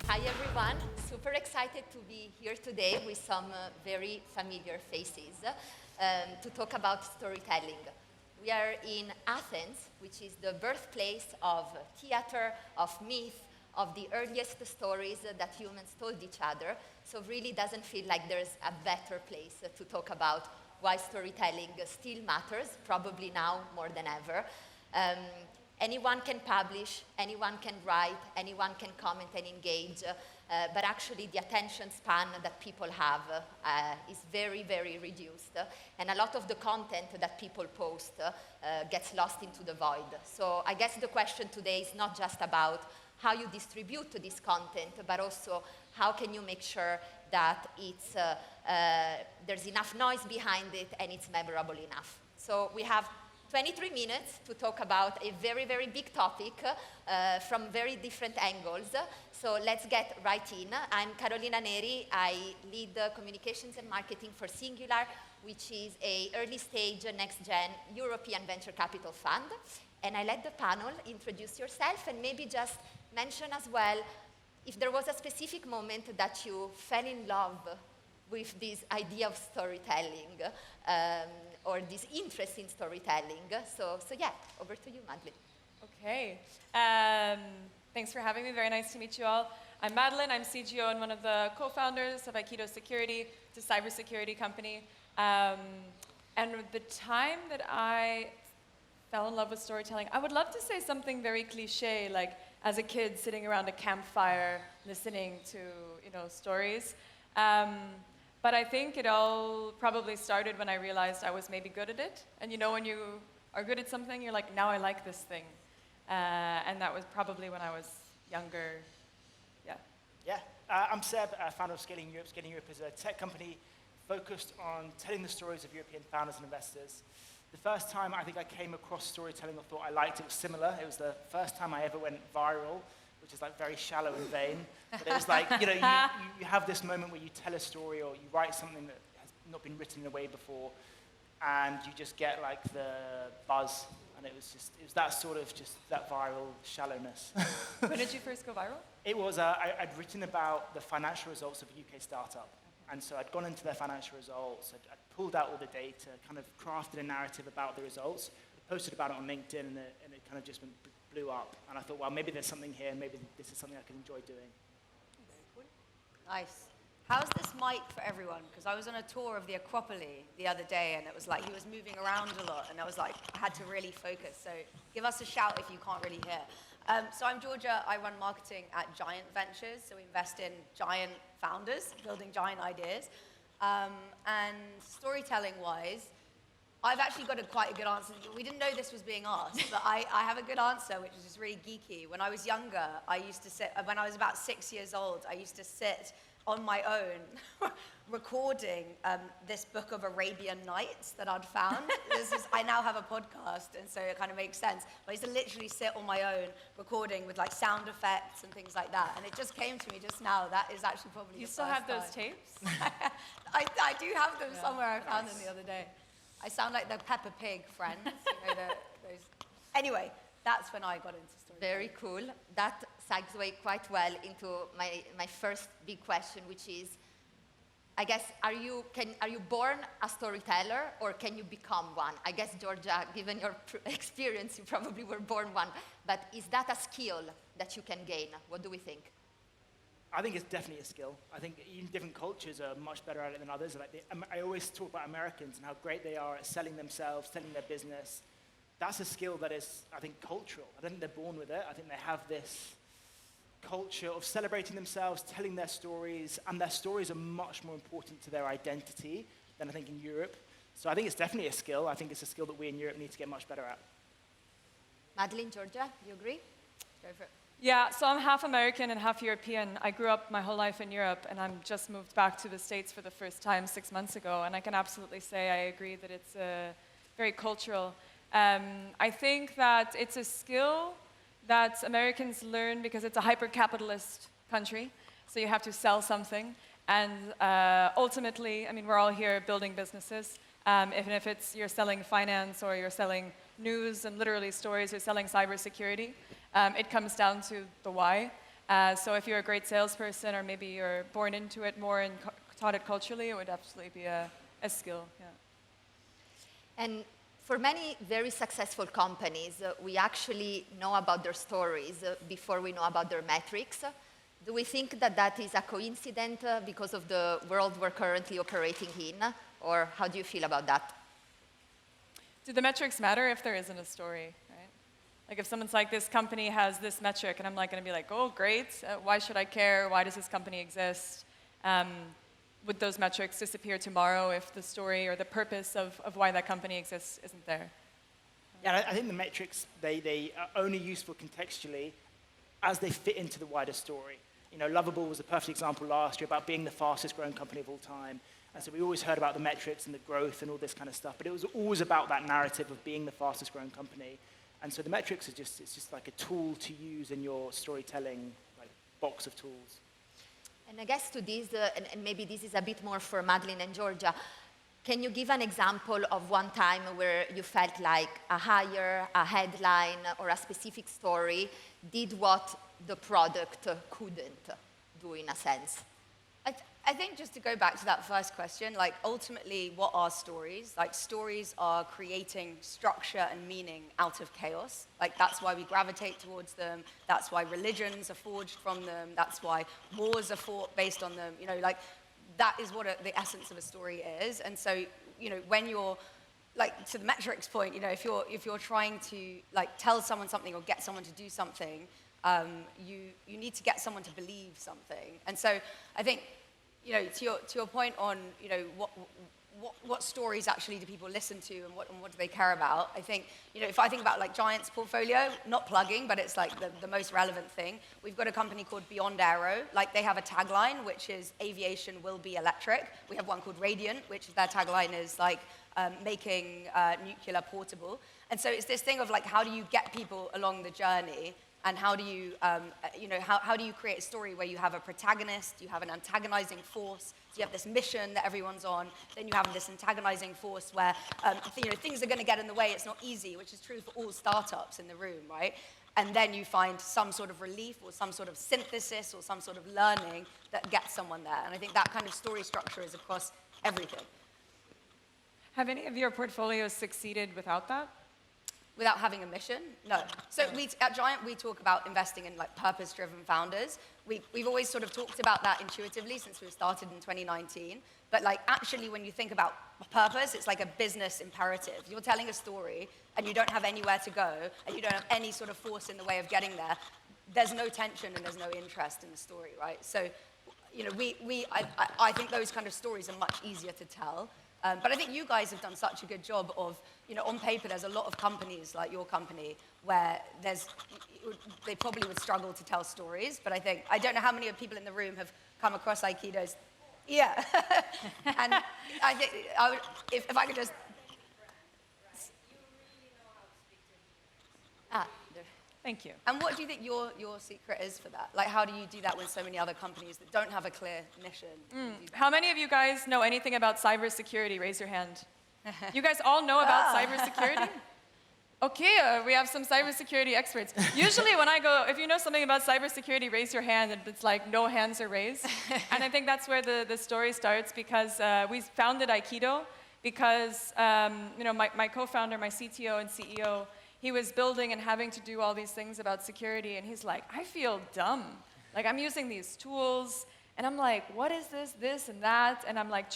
Hi everyone, super excited to be here today with some very familiar faces to talk about storytelling. We are in Athens, which is the birthplace of theater, of myth, of the earliest stories that humans told each other. So really doesn't feel like there's a better place to talk about why storytelling still matters, probably now more than ever. Anyone can publish, anyone can write, anyone can comment and engage, but actually the attention span that people have is very, very reduced. And a lot of the content that people post gets lost into the void. So I guess the question today is not just about how you distribute this content, but also how can you make sure that there's enough noise behind it and it's memorable enough. So we have 23 minutes to talk about a very, very big topic from very different angles. So let's get right in. I'm Carolina Neri. I lead communications and marketing for Singular, which is an early stage, next-gen European venture capital fund. And I led the panel. Introduce yourself and maybe just mention as well if there was a specific moment that you fell in love with this idea of storytelling or this interest in storytelling. So yeah, over to you, Madeline. Okay. Thanks for having me. Very nice to meet you all. I'm Madeline. I'm CGO and one of the co-founders of Aikido Security. It's a cybersecurity company. And the time that I fell in love with storytelling, I would love to say something very cliche, like as a kid sitting around a campfire listening to stories. But I think it all probably started when I realized I was maybe good at it. And when you are good at something, you're like, now I like this thing. And that was probably when I was younger. Yeah. I'm Seb, founder of Scaling Europe. Scaling Europe is a tech company focused on telling the stories of European founders and investors. The first time I think I came across storytelling or thought I liked it was similar. It was the first time I ever went viral, which is like very shallow and vain. But it was like, you have this moment where you tell a story or you write something that has not been written in a way before, and you just get like the buzz, and it was that sort of just that viral shallowness. When did you first go viral? It was, I'd written about the financial results of a UK startup. And so I'd gone into their financial results, I'd pulled out all the data, kind of crafted a narrative about the results, posted about it on LinkedIn, and it kind of just blew up. And I thought, well, maybe there's something here, maybe this is something I can enjoy doing. Nice. How's this mic for everyone? Because I was on a tour of the Acropolis the other day, and it was like he was moving around a lot, and I was like, I had to really focus. So give us a shout if you can't really hear. So I'm Georgia. I run marketing at Giant Ventures. So we invest in giant founders, building giant ideas. And storytelling-wise, I've actually got quite a good answer. We didn't know this was being asked, but I have a good answer, which is just really geeky. When I was younger, when I was about 6 years old, I used to sit on my own recording this book of Arabian Nights that I'd found. I now have a podcast, and so it kind of makes sense. But I used to literally sit on my own recording with like sound effects and things like that. And it just came to me just now. That is actually probably You still have those tapes? I do have them somewhere. I found them the other day. I sound like the Peppa Pig friends. Those. Anyway, that's when I got into storytelling. Very cool. That segues quite well into my first big question, which is, I guess, are you born a storyteller or can you become one? I guess, Georgia, given your experience, you probably were born one. But is that a skill that you can gain? What do we think? I think it's definitely a skill. I think even different cultures are much better at it than others. I always talk about Americans and how great they are at selling themselves, selling their business. That's a skill that is, I think, cultural. I don't think they're born with it. I think they have this culture of celebrating themselves, telling their stories, and their stories are much more important to their identity than I think in Europe. So I think it's definitely a skill. I think it's a skill that we in Europe need to get much better at. Madeline, Georgia, you agree? Go for it. Yeah, so I'm half American and half European. I grew up my whole life in Europe, and I'm just moved back to the States for the first time 6 months ago, and I can absolutely say I agree that it's very cultural. I think that it's a skill that Americans learn because it's a hyper-capitalist country, so you have to sell something, and ultimately, I mean, we're all here building businesses, even if you're selling finance or you're selling news and literally stories, you're selling cybersecurity. It comes down to the why. So if you're a great salesperson, or maybe you're born into it more and taught it culturally, it would absolutely be a skill. Yeah. And for many very successful companies, we actually know about their stories before we know about their metrics. Do we think that that is a coincidence because of the world we're currently operating in? Or how do you feel about that? Do the metrics matter if there isn't a story, right? Like if someone's like, this company has this metric, and I'm like going to be like, oh, great, why should I care? Why does this company exist? Would those metrics disappear tomorrow if the story or the purpose of why that company exists isn't there? Yeah, I think the metrics, they are only useful contextually as they fit into the wider story. You know, Lovable was a perfect example last year about being the fastest growing company of all time. And so we always heard about the metrics and the growth and all this kind of stuff, but it was always about that narrative of being the fastest growing company. And so the metrics are just like a tool to use in your storytelling like box of tools. And I guess to this, and maybe this is a bit more for Madeline and Georgia, can you give an example of one time where you felt like a hire, a headline, or a specific story did what the product couldn't do in a sense? I think just to go back to that first question, like ultimately what are stories? Like stories are creating structure and meaning out of chaos. Like that's why we gravitate towards them. That's why religions are forged from them. That's why wars are fought based on them. You know, like that is what the essence of a story is. And so, you know, when you're, like to the metrics point, you know, if you're trying to like tell someone something or get someone to do something, you need to get someone to believe something. And so I think, you know, to your point on, you know, what stories actually do people listen to and what do they care about? I think, you know, if I think about like Giant's portfolio, not plugging, but it's like the most relevant thing. We've got a company called Beyond Aero. Like they have a tagline, which is aviation will be electric. We have one called Radiant, which their tagline is like making nuclear portable. And so it's this thing of like, how do you get people along the journey? And how do you, you know, how do you create a story where you have a protagonist, you have an antagonizing force, so you have this mission that everyone's on, then you have this antagonizing force where, you know, things are going to get in the way, it's not easy, which is true for all startups in the room, right? And then you find some sort of relief or some sort of synthesis or some sort of learning that gets someone there. And I think that kind of story structure is across everything. Have any of your portfolios succeeded without that? Without having a mission? No. So at Giant, we talk about investing in like purpose-driven founders. We've always sort of talked about that intuitively since we started in 2019. But like actually when you think about purpose, it's like a business imperative. You're telling a story and you don't have anywhere to go and you don't have any sort of force in the way of getting there. There's no tension and there's no interest in the story, right? So, you know, I think those kind of stories are much easier to tell. But I think you guys have done such a good job of, you know, on paper, there's a lot of companies like your company where they probably would struggle to tell stories. But I don't know how many people in the room have come across Aikido's. Yeah. And I think, if I could just. Thank you. And what do you think your secret is for that? Like, how do you do that with so many other companies that don't have a clear mission? How many of you guys know anything about cybersecurity? Raise your hand. You guys all know about cybersecurity? Okay, we have some cybersecurity experts. Usually when I go, if you know something about cybersecurity, raise your hand, and it's like no hands are raised. And I think that's where the story starts, because we founded Aikido because you know, my co-founder, my CTO and CEO, he was building and having to do all these things about security, and he's like, I feel dumb. Like, I'm using these tools, and I'm like, what is this and that? And I'm like,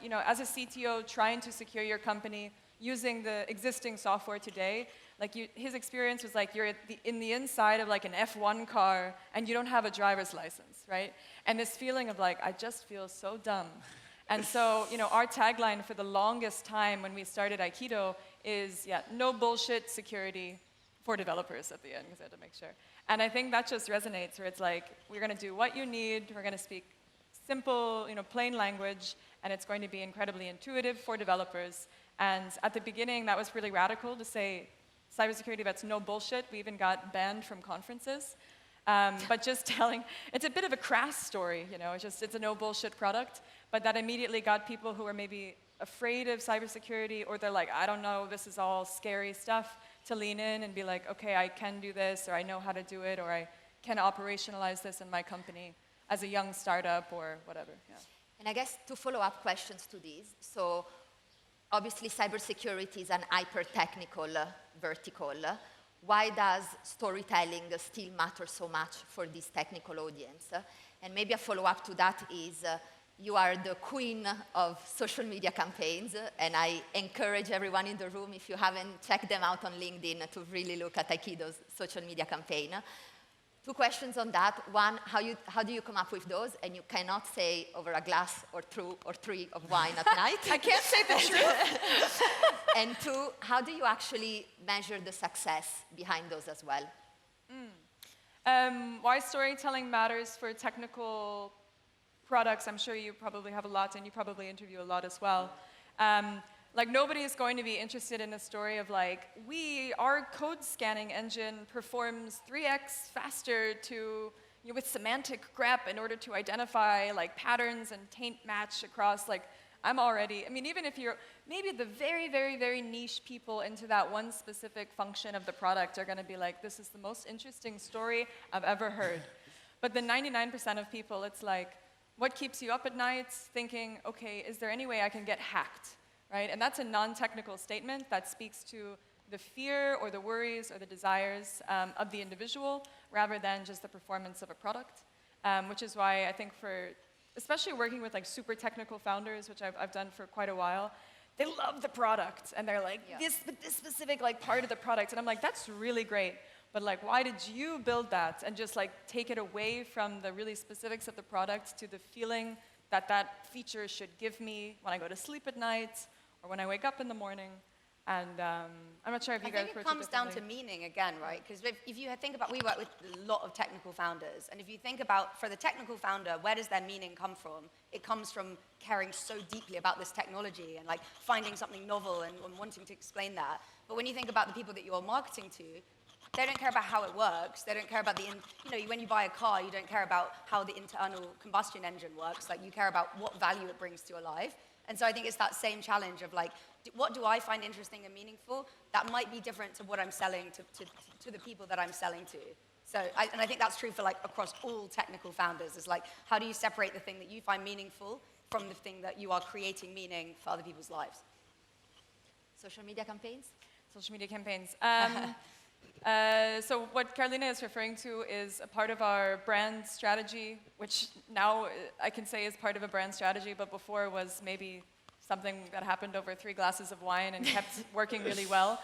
you know, as a CTO, trying to secure your company using the existing software today, like his experience was like, you're in the inside of like an F1 car, and you don't have a driver's license, right? And this feeling of like, I just feel so dumb. And so, you know, our tagline for the longest time when we started Aikido is, no bullshit security for developers at the end, because I had to make sure. And I think that just resonates, where it's like, we're going to do what you need, we're going to speak simple, you know, plain language, and it's going to be incredibly intuitive for developers. And at the beginning, that was really radical to say, cybersecurity, that's no bullshit. We even got banned from conferences. But just telling, it's a bit of a crass story, you know, it's a no bullshit product, but that immediately got people who were maybe afraid of cybersecurity, or they're like, I don't know, this is all scary stuff, to lean in and be like, okay, I can do this, or I know how to do it, or I can operationalize this in my company as a young startup or whatever. Yeah. And I guess two follow-up questions to this. So obviously cybersecurity is an hyper-technical vertical. Why does storytelling still matter so much for this technical audience? And maybe a follow-up to that is you are the queen of social media campaigns, and I encourage everyone in the room, if you haven't checked them out on LinkedIn, to really look at Aikido's social media campaign. Two questions on that. One, how do you come up with those? And you cannot say over a glass or two or three of wine at night. I can't say the truth. And two, how do you actually measure the success behind those as well? Why storytelling matters for technical products, I'm sure you probably have a lot, and you probably interview a lot as well. Like, nobody is going to be interested in a story of like, our code scanning engine performs 3x faster with semantic grep in order to identify like patterns and taint match across like, even if you're, maybe the very, very, very niche people into that one specific function of the product are gonna be like, this is the most interesting story I've ever heard. But the 99% of people, it's like, what keeps you up at night thinking, okay, is there any way I can get hacked, right? And that's a non-technical statement that speaks to the fear or the worries or the desires of the individual rather than just the performance of a product, which is why I think especially working with like super technical founders, which I've done for quite a while, they love the product and they're like, this specific like part of the product. And I'm like, that's really great. But like, why did you build that? And just like take it away from the really specifics of the product to the feeling that that feature should give me when I go to sleep at night or when I wake up in the morning. And I'm not sure if you guys approach it differently. I think it comes down to meaning again, right? Because if you think about, we work with a lot of technical founders, and if you think about, for the technical founder, where does their meaning come from? It comes from caring so deeply about this technology and like finding something novel and wanting to explain that. But when you think about the people that you're marketing to, they don't care about how it works. They don't care about when you buy a car, you don't care about how the internal combustion engine works. Like, you care about what value it brings to your life. And so I think it's that same challenge of like, what do I find interesting and meaningful? That might be different to what I'm selling to the people that I'm selling to. So, I think that's true for like across all technical founders. Is like, how do you separate the thing that you find meaningful from the thing that you are creating meaning for other people's lives? Social media campaigns? Social media campaigns. So what Carolina is referring to is a part of our brand strategy, which now I can say is part of a brand strategy, but before was maybe something that happened over 3 glasses of wine and kept working really well,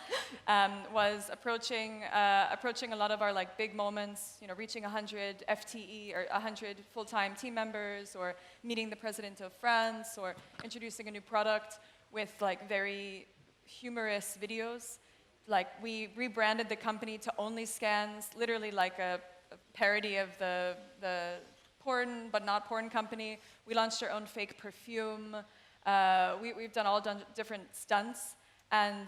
was approaching a lot of our like big moments, reaching 100 FTE or 100 full-time team members, or meeting the president of France, or introducing a new product with like very humorous videos. Like, we rebranded the company to Only Scans, literally like a parody of the porn, but not porn company. We launched our own fake perfume. We've done different stunts. And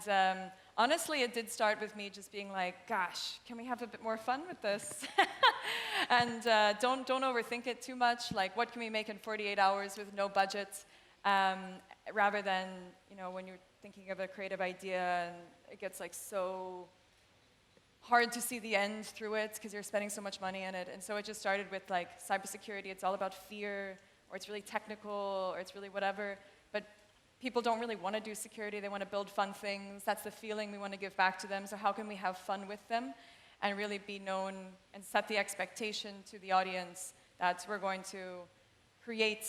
honestly, it did start with me just being like, gosh, can we have a bit more fun with this? And don't overthink it too much. Like, what can we make in 48 hours with no budget? Rather than, when you're thinking of a creative idea and it gets like so hard to see the end through it because you're spending so much money in it. And so it just started with like cybersecurity. It's all about fear, or it's really technical, or it's really whatever. But people don't really want to do security. They want to build fun things. That's the feeling we want to give back to them. So how can we have fun with them and really be known and set the expectation to the audience that we're going to create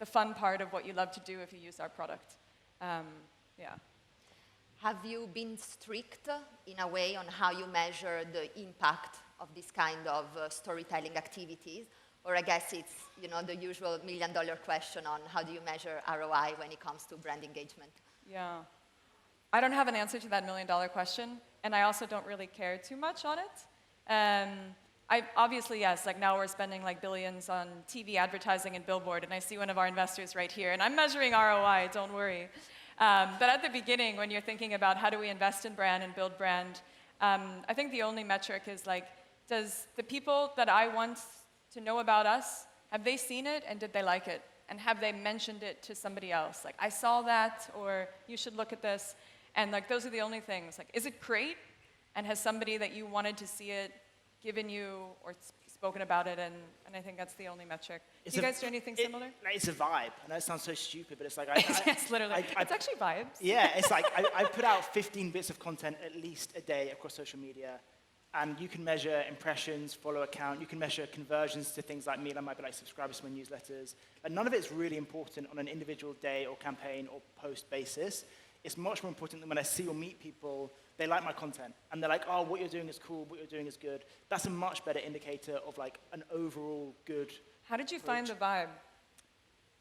the fun part of what you love to do if you use our product. Yeah. Have you been strict in a way on how you measure the impact of this kind of storytelling activities? Or I guess it's the usual $1 million question on how do you measure ROI when it comes to brand engagement? Yeah. I don't have an answer to that $1 million question, and I also don't really care too much on it. Obviously, yes, like now we're spending like billions on TV advertising and billboard, and I see one of our investors right here, and I'm measuring ROI, don't worry. But at the beginning, when you're thinking about how do we invest in brand and build brand, I think the only metric is like, does the people that I want to know about us, have they seen it and did they like it? And have they mentioned it to somebody else? Like, I saw that, or you should look at this. And like, those are the only things. Like, is it great? And has somebody that you wanted to see it given you or spoken about it, and I think that's the only metric. Do you guys do anything similar? It's a vibe. I know it sounds so stupid, but it's like It's literally. It's actually vibes. Yeah, it's like I put out 15 bits of content at least a day across social media, and you can measure impressions, follow account, you can measure conversions to things like me, that might be like subscribers to my newsletters. And none of it's really important on an individual day or campaign or post basis. It's much more important than when I see or meet people, they like my content. And they're like, oh, what you're doing is cool, what you're doing is good. That's a much better indicator of like an overall good How did you find the vibe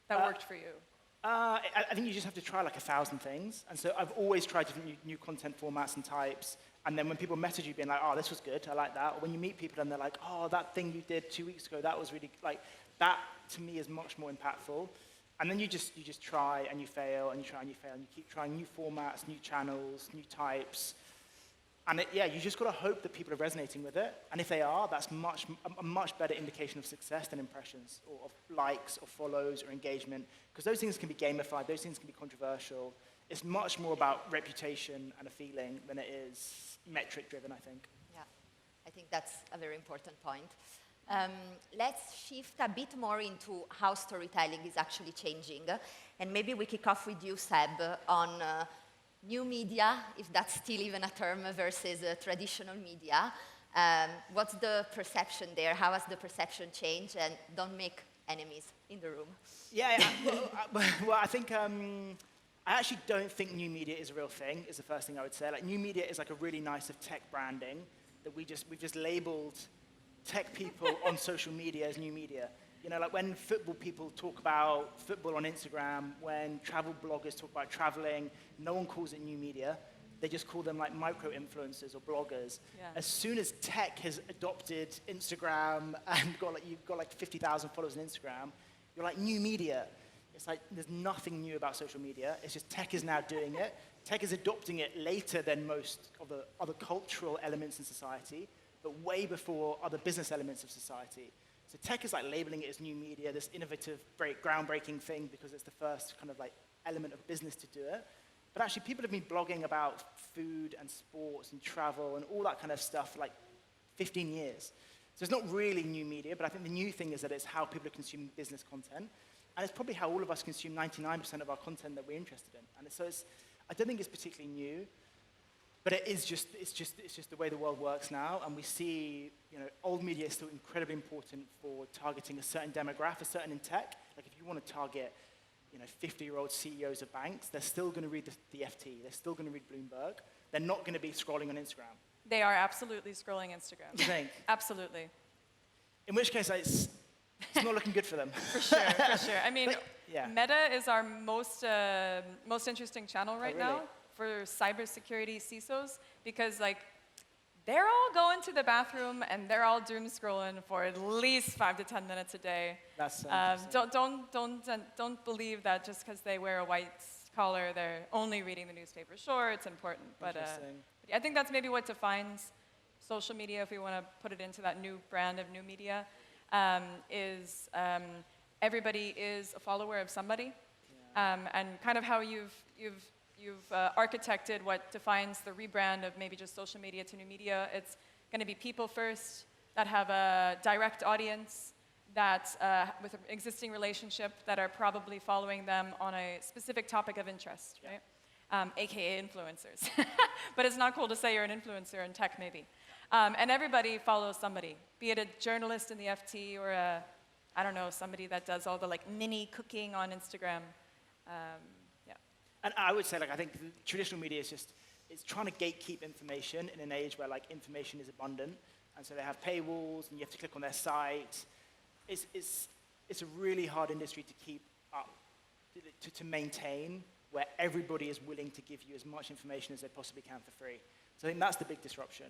that worked for you? I think you just have to try like 1,000 things. And so I've always tried different new content formats and types. And then when people message you being like, oh, this was good, I like that. Or when you meet people and they're like, oh, that thing you did 2 weeks ago, that was really, like, that to me is much more impactful. And then you just try and you fail and you try and you fail and you keep trying new formats, new channels, new types. And you just got to hope that people are resonating with it. And if they are, that's a much better indication of success than impressions or of likes or follows or engagement. Because those things can be gamified, those things can be controversial. It's much more about reputation and a feeling than it is metric driven, I think. Yeah, I think that's a very important point. Let's shift a bit more into how storytelling is actually changing. And maybe we kick off with you, Seb, on new media, if that's still even a term, versus traditional media. What's the perception there? How has the perception changed? And don't make enemies in the room. Well, I think I actually don't think new media is a real thing, is the first thing I would say. Like, new media is like a really nice of tech branding that we've just labeled tech people on social media as new media. You know, like when football people talk about football on Instagram, when travel bloggers talk about traveling, no one calls it new media. They just call them like micro-influencers or bloggers. Yeah. As soon as tech has adopted Instagram and you've got like 50,000 followers on Instagram, you're like new media. It's like there's nothing new about social media. It's just tech is now doing it. Tech is adopting it later than most of the other cultural elements in society, but way before other business elements of society. So tech is like labeling it as new media, this innovative, groundbreaking thing because it's the first kind of like element of business to do it. But actually people have been blogging about food and sports and travel and all that kind of stuff for like 15 years. So it's not really new media, but I think the new thing is that it's how people are consuming business content. And it's probably how all of us consume 99% of our content that we're interested in. And I don't think it's particularly new. But it's just the way the world works now, and we see, old media is still incredibly important for targeting a certain demographic, a certain in tech. Like if you want to target, 50-year-old CEOs of banks, they're still going to read the FT, they're still going to read Bloomberg. They're not going to be scrolling on Instagram. They are absolutely scrolling Instagram. You think? Absolutely. In which case, it's not looking good for them. For sure. I mean, yeah. Meta is our most interesting channel right really? now for cybersecurity CISOs, because like they're all going to the bathroom and they're all doom scrolling for at least 5 to 10 minutes a day. That's don't believe that just because they wear a white collar they're only reading the newspaper. Sure, it's important, but I think that's maybe what defines social media, if we want to put it into that new brand of new media, is everybody is a follower of somebody, and kind of how you've architected what defines the rebrand of maybe just social media to new media. It's going to be people first that have a direct audience, that with an existing relationship, that are probably following them on a specific topic of interest, right? AKA influencers. But it's not cool to say you're an influencer in tech, maybe. And everybody follows somebody, be it a journalist in the FT or somebody that does all the like mini cooking on Instagram. And I would say, I think the traditional media is it's trying to gatekeep information in an age where, information is abundant. And so they have paywalls, and you have to click on their site. It's a really hard industry to keep up, to maintain, where everybody is willing to give you as much information as they possibly can for free. So I think that's the big disruption.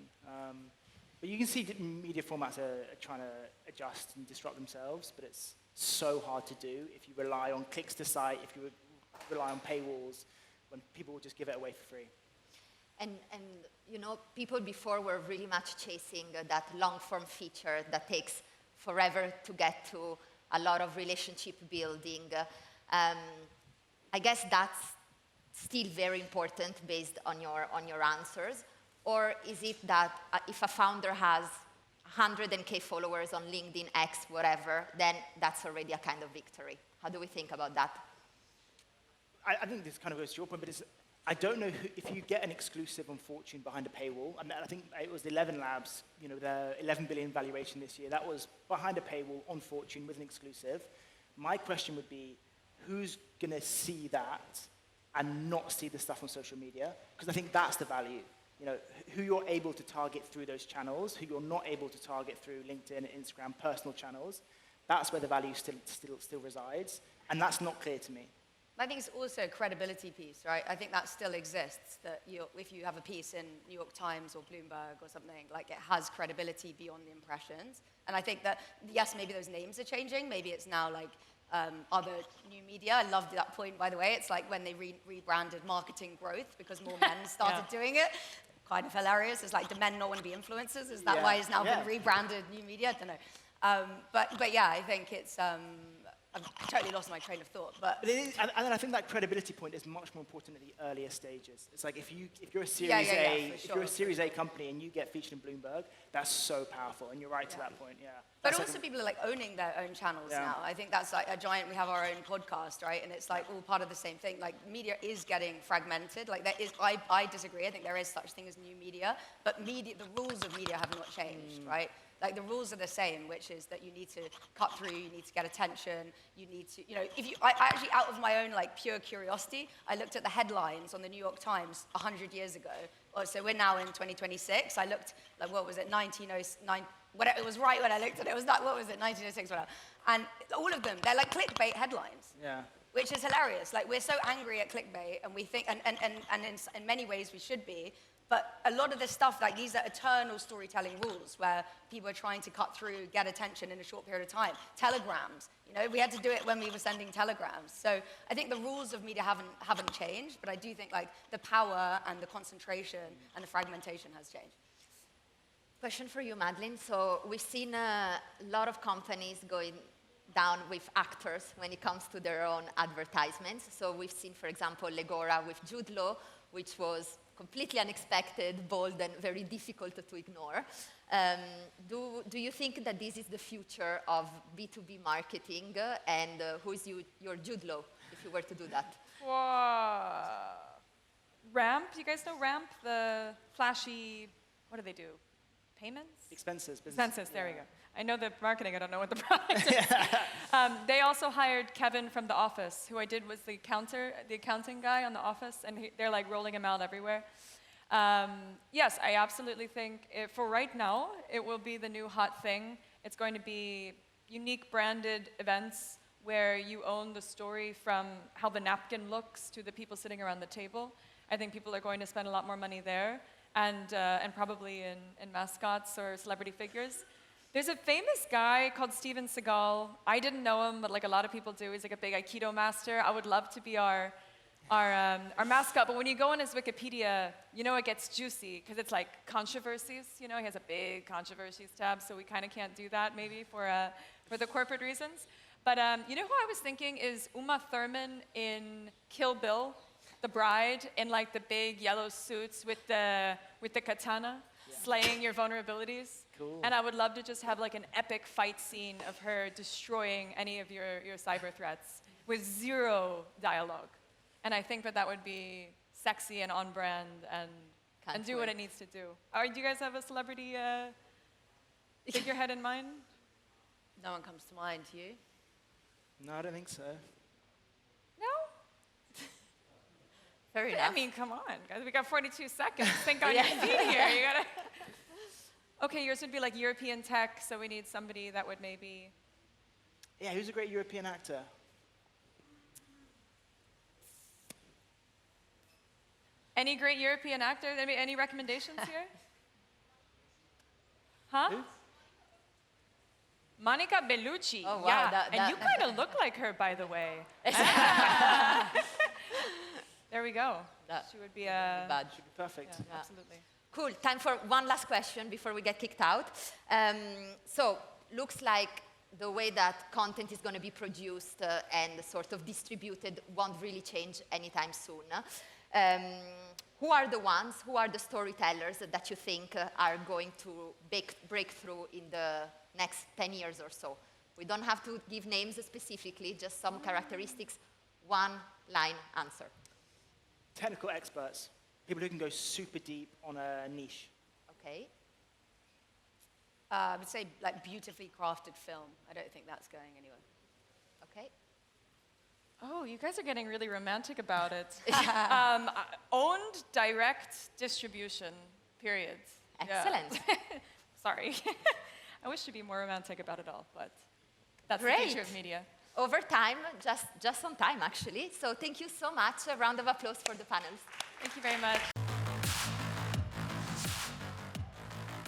But you can see that media formats are trying to adjust and disrupt themselves, but it's so hard to do if you rely on clicks to site, if you rely on paywalls, when people will just give it away for free. And people before were really much chasing that long-form feature that takes forever to get to, a lot of relationship building. I guess that's still very important based on your answers. Or is it that if a founder has 100K followers on LinkedIn, X, whatever, then that's already a kind of victory. How do we think about that? I think this kind of goes to your point, but I don't know if you get an exclusive on Fortune behind a paywall. I mean, I think it was 11 Labs, their 11 billion valuation this year. That was behind a paywall on Fortune with an exclusive. My question would be, who's going to see that and not see the stuff on social media? Because I think that's the value. Who you're able to target through those channels, who you're not able to target through LinkedIn, Instagram, personal channels. That's where the value still resides, and that's not clear to me. I think it's also a credibility piece, right? I think that still exists, that if you have a piece in New York Times or Bloomberg or something, like it has credibility beyond the impressions. And I think that, yes, maybe those names are changing. Maybe it's now like other new media. I loved that point, by the way. It's like when they rebranded marketing growth because more men started doing it. Kind of hilarious. It's like, do men not want to be influencers? Is that why it's now been rebranded new media? I don't know. But yeah, I think it's... I've totally lost my train of thought, but it is, and I think that credibility point is much more important at the earlier stages. It's like if you're a Series A, if you're a Series A company and you get featured in Bloomberg, that's so powerful, and you're right to that point, yeah. But also people are like owning their own channels now. I think that's like a giant. We have our own podcast, right? And it's like all part of the same thing. Like media is getting fragmented. Like there is. I disagree. I think there is such thing as new media, but the rules of media have not changed, right? Like the rules are the same, which is that you need to cut through, you need to get attention, you need to, I actually, out of my own like pure curiosity, I looked at the headlines on the New York Times 100 years ago. So we're now in 2026. I looked, like, what was it, 1909, whatever, it was right when I looked at it. It was like, what was it, 1906, whatever. And all of them, they're like clickbait headlines. Yeah. Which is hilarious. Like, we're so angry at clickbait, and we think, and in many ways we should be, but a lot of this stuff, like these are eternal storytelling rules where people are trying to cut through, get attention in a short period of time. Telegrams, we had to do it when we were sending telegrams. So I think the rules of media haven't changed, but I do think like the power and the concentration and the fragmentation has changed. Question for you, Madeline. So we've seen a lot of companies going down with actors when it comes to their own advertisements. So we've seen, for example, Legora with Jude Law, which was completely unexpected, bold, and very difficult to ignore. Do you think that this is the future of B2B marketing? And who is your Jude Law, if you were to do that? Ramp, you guys know Ramp? The flashy, what do they do? Payments? Expenses. Expenses, there we go. I know the marketing, I don't know what the product is. They also hired Kevin from The Office, who I did was the accounting guy on The Office, and they're like rolling him out everywhere. Yes, I absolutely think for right now, it will be the new hot thing. It's going to be unique branded events where you own the story from how the napkin looks to the people sitting around the table. I think people are going to spend a lot more money there, and probably in mascots or celebrity figures. There's a famous guy called Steven Seagal. I didn't know him, but like a lot of people do. He's like a big Aikido master. I would love to be our mascot. But when you go on his Wikipedia, it gets juicy because it's like controversies. He has a big controversies tab, so we kind of can't do that maybe for the corporate reasons. But who I was thinking is Uma Thurman in Kill Bill, the bride in like the big yellow suits with the katana, slaying your vulnerabilities. Cool. And I would love to just have like an epic fight scene of her destroying any of your cyber threats with zero dialogue. And I think that would be sexy and on brand and do what it needs to do. Do you guys have a celebrity figurehead in mind? No one comes to mind. To you? No, I don't think so. No? Fair enough. I mean, come on, guys. We got 42 seconds. Think on your feet here. You gotta... Okay, yours would be like European tech, so we need somebody that would maybe... Yeah, who's a great European actor? Any great European actor? Any recommendations here? Huh? Who? Monica Bellucci. Oh, wow. Yeah, and you kind of look like her, by the way. There we go. She would be a... Bad. Should be perfect. Yeah, absolutely. Cool. Time for one last question before we get kicked out. So, looks like the way that content is going to be produced and sort of distributed won't really change anytime soon. Who are the ones, who are the storytellers that you think are going to break through in the next 10 years or so? We don't have to give names specifically, just some characteristics, one-line answer. Technical experts, people who can go super deep on a niche. Okay. I would say like beautifully crafted film. I don't think that's going anywhere. Okay. Oh, you guys are getting really romantic about it. Owned direct distribution, period. Excellent. Yeah. Sorry. I wish to be more romantic about it all, but that's Great. the future of media. Over time, just on time, actually. So thank you so much. A round of applause for the panels. Thank you very much.